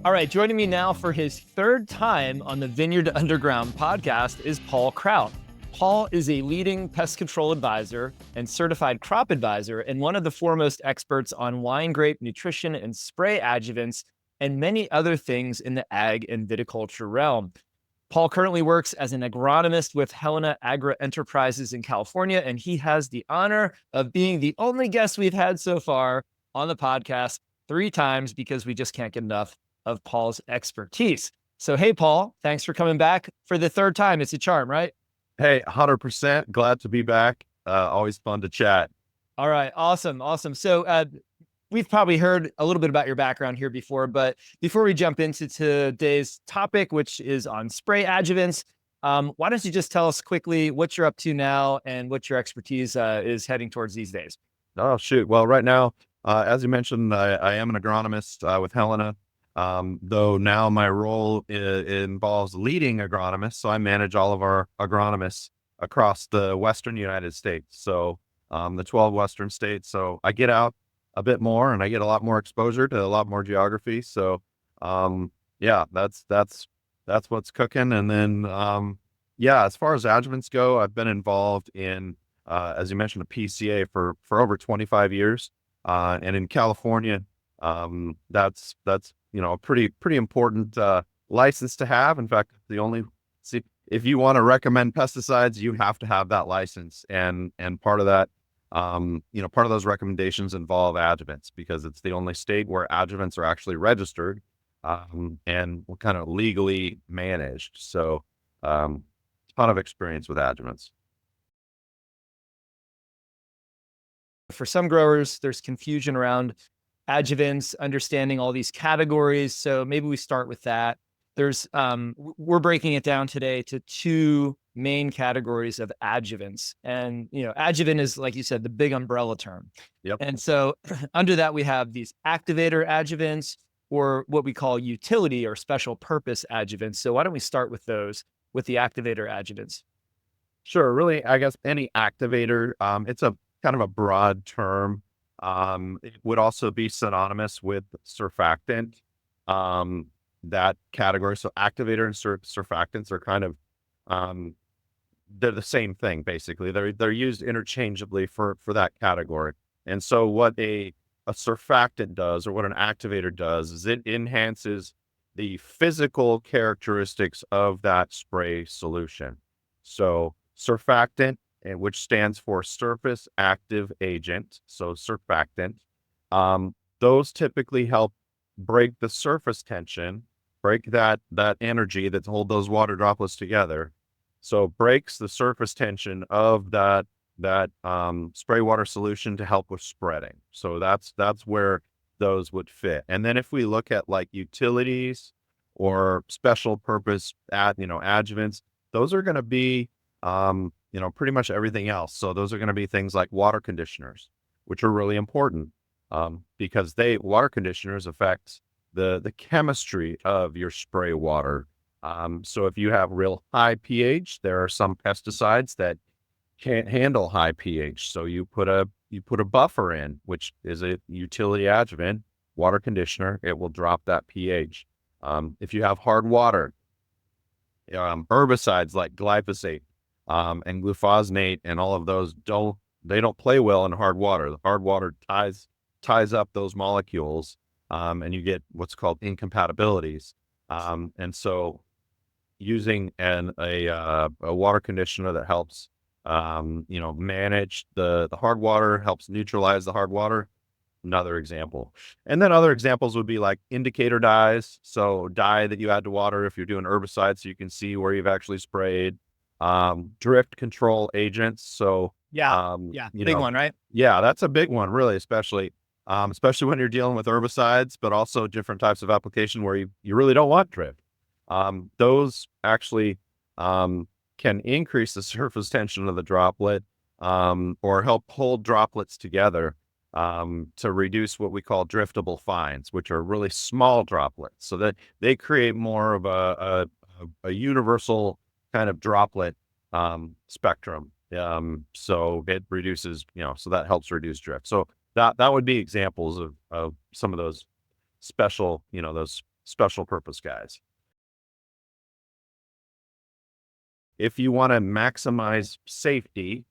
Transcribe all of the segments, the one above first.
All right, joining me now for his third time on the Vineyard Underground podcast is Paul Crout. Paul is a leading pest control advisor and certified crop advisor and one of the foremost experts on wine grape nutrition and spray adjuvants and many other things in the ag and viticulture realm. Paul currently works as an agronomist with Helena Agra Enterprises in California, and he has the honor of being the only guest we've had so far on the podcast 3 times because we just can't get enough of Paul's expertise. So, hey, Paul, thanks for coming back for the third time. It's a charm, right? Hey, 100%. Glad to be back. Always fun to chat. All right. Awesome. Awesome. So, we've probably heard a little bit about your background here before, but before we jump into today's topic, which is on spray adjuvants, why don't you just tell us quickly what you're up to now and what your expertise is heading towards these days? Oh, shoot. Well, right now, as you mentioned, I am an agronomist with Helena, though now my role involves leading agronomists. So I manage all of our agronomists across the Western United States. So the 12 Western states. So I get out a bit more and I get a lot more exposure to a lot more geography. So yeah, that's what's cooking. And then yeah, as far as adjuvants go, I've been involved in as you mentioned, a PCA for over 25 years. And in California, that's a pretty important license to have. In fact, if you want to recommend pesticides, you have to have that license. And part of that, part of those recommendations involve adjuvants because it's the only state where adjuvants are actually registered and kind of legally managed. So, ton of experience with adjuvants. For some growers, there's confusion around adjuvants, understanding all these categories. So maybe we start with that. We're breaking it down today to 2 main categories of adjuvants. And, adjuvant is, like you said, the big umbrella term. Yep. And so under that, we have these activator adjuvants or what we call utility or special purpose adjuvants. So why don't we start with those, with the activator adjuvants? Sure. Really, I guess any activator, it's a kind of a broad term. It would also be synonymous with surfactant, that category. So activator and surfactants are kind of, they're the same thing, basically. They're used interchangeably for that category. And so what a surfactant does, or what an activator does, is it enhances the physical characteristics of that spray solution. So surfactant, which stands for surface active agent, so surfactant, those typically help break the surface tension, break that energy that hold those water droplets together. So breaks the surface tension of that spray water solution to help with spreading. So that's where those would fit. And then if we look at like utilities or special purpose adjuvants, those are going to be pretty much everything else. So those are going to be things like water conditioners, which are really important because water conditioners affect the chemistry of your spray water. So if you have real high pH, there are some pesticides that can't handle high pH. So you put a buffer in, which is a utility adjuvant, water conditioner, it will drop that pH. If you have hard water, herbicides like glyphosate, and glufosinate and all of those don't play well in hard water. The hard water ties up those molecules, and you get what's called incompatibilities. And so using a water conditioner that helps, manage the hard water, helps neutralize the hard water, another example. And then other examples would be like indicator dyes. So dye that you add to water if you're doing herbicide, so you can see where you've actually sprayed. Drift control agents. So big one, right? Yeah, that's a big one, really, especially when you're dealing with herbicides, but also different types of application where you really don't want drift. Those actually can increase the surface tension of the droplet or help hold droplets together to reduce what we call driftable fines, which are really small droplets. So that they create more of a universal kind of droplet spectrum. So it reduces, so that helps reduce drift. So that would be examples of some of those special, those special purpose guys. If you want to maximize safety,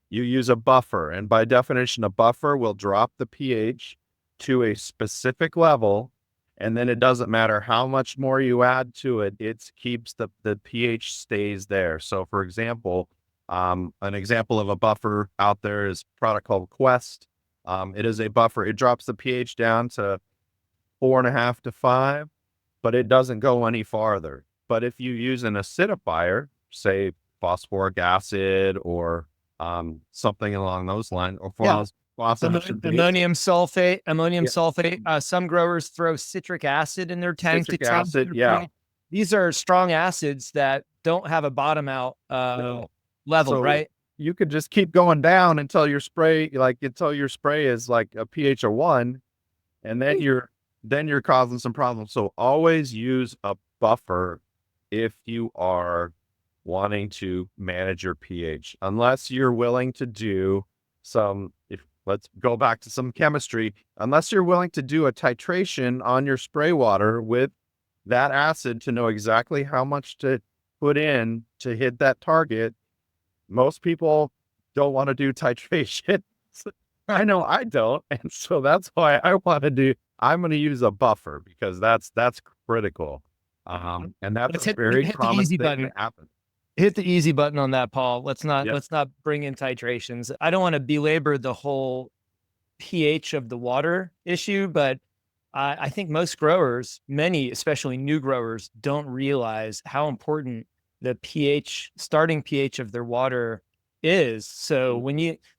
you use a buffer. And by definition, a buffer will drop the pH to a specific level. And then it doesn't matter how much more you add to it, it keeps the pH stays there. So for example, an example of a buffer out there is a product called Quest. It is a buffer. It drops the pH down to 4.5 to 5, but it doesn't go any farther. But if you use an acidifier, say phosphoric acid or something along those lines, or Ammonium sulfate. Yeah. Some growers throw citric acid in their tank Citric to challenge acid, their yeah. pH. These are strong acids that don't have a bottom out No. level, So right? you could just keep going down until your spray is like a pH of 1, and then you're causing some problems. So always use a buffer if you are wanting to manage your pH, unless you're willing to do let's go back to some chemistry, unless you're willing to do a titration on your spray water with that acid to know exactly how much to put in to hit that target. Most people don't want to do titration. I know I don't. And so that's why I'm going to use a buffer, because that's critical. And that's Let's a very hit the common easy thing button. that happens. Hit the easy button on that, Paul. Let's Yep. not bring in titrations. I don't want to belabor the whole pH of the water issue, but I think most growers, many, especially new growers, don't realize how important the starting pH of their water is. So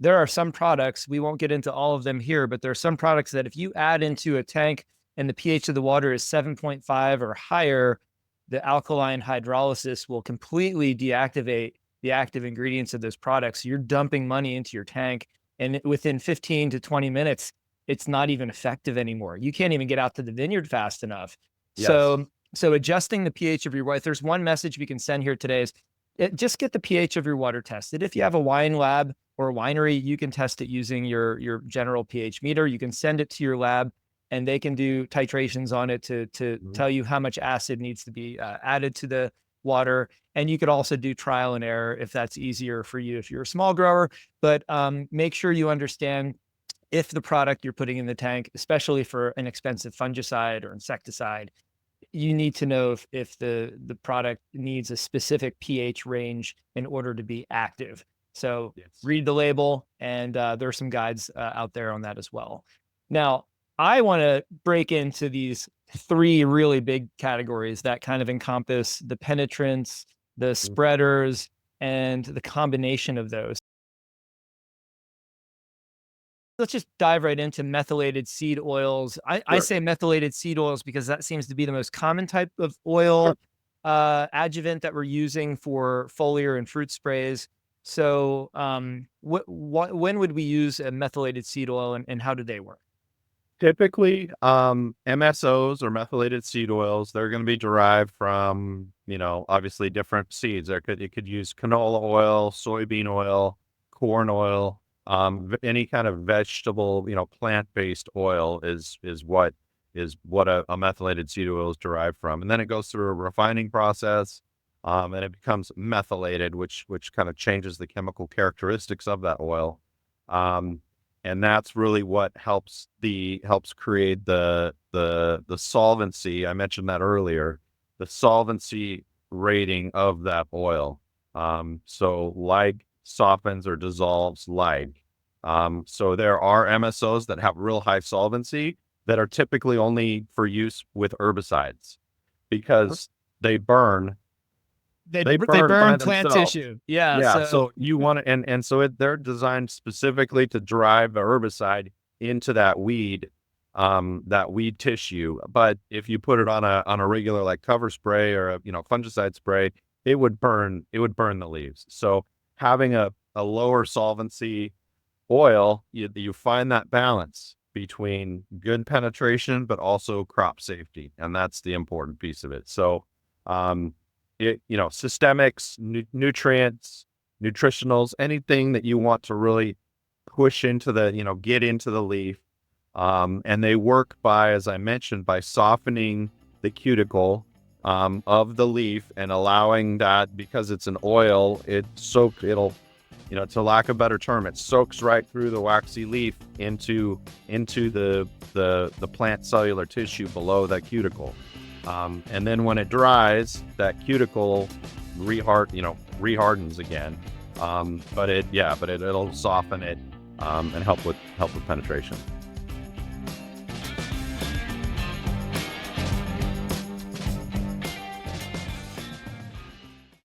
there are some products, we won't get into all of them here, but there are some products that if you add into a tank and the pH of the water is 7.5 or higher, the alkaline hydrolysis will completely deactivate the active ingredients of those products. You're dumping money into your tank, and within 15 to 20 minutes, it's not even effective anymore. You can't even get out to the vineyard fast enough. Yes. So adjusting the pH of your water, if there's one message we can send here today is just get the pH of your water tested. If you have a wine lab or a winery, you can test it using your general pH meter. You can send it to your lab and they can do titrations on it to tell you how much acid needs to be added to the water. And you could also do trial and error if that's easier for you if you're a small grower. But make sure you understand if the product you're putting in the tank, especially for an expensive fungicide or insecticide, you need to know if the product needs a specific pH range in order to be active. So Yes. read the label, and there are some guides out there on that as well. Now, I want to break into these three really big categories that kind of encompass the penetrants, the spreaders, and the combination of those. Let's just dive right into methylated seed oils. I say methylated seed oils because that seems to be the most common type of oil adjuvant that we're using for foliar and fruit sprays. So when would we use a methylated seed oil, and how do they work? Typically, MSOs or methylated seed oils, they're going to be derived from, obviously different seeds. You could use canola oil, soybean oil, corn oil, any kind of vegetable, plant-based oil is what a methylated seed oil is derived from. And then it goes through a refining process, and it becomes methylated, which kind of changes the chemical characteristics of that oil. And that's really what helps create the solvency. I mentioned that earlier, the solvency rating of that oil. So like softens or dissolves like. So there are MSOs that have real high solvency that are typically only for use with herbicides because they burn. They burn plant tissue. Yeah. Yeah. So you want to, and so they're designed specifically to drive the herbicide into that weed tissue. But if you put it on a regular like cover spray or a fungicide spray, it would burn the leaves. So having a lower solvency oil, you find that balance between good penetration but also crop safety, and that's the important piece of it. So systemics, nutrients, nutritionals, anything that you want to really push into get into the leaf. And they work by, as I mentioned, by softening the cuticle of the leaf and allowing that, because it's an oil, it'll, to lack of a better term, it soaks right through the waxy leaf into the plant cellular tissue below that cuticle. And then when it dries, that cuticle rehardens again. But it'll soften it and help with penetration.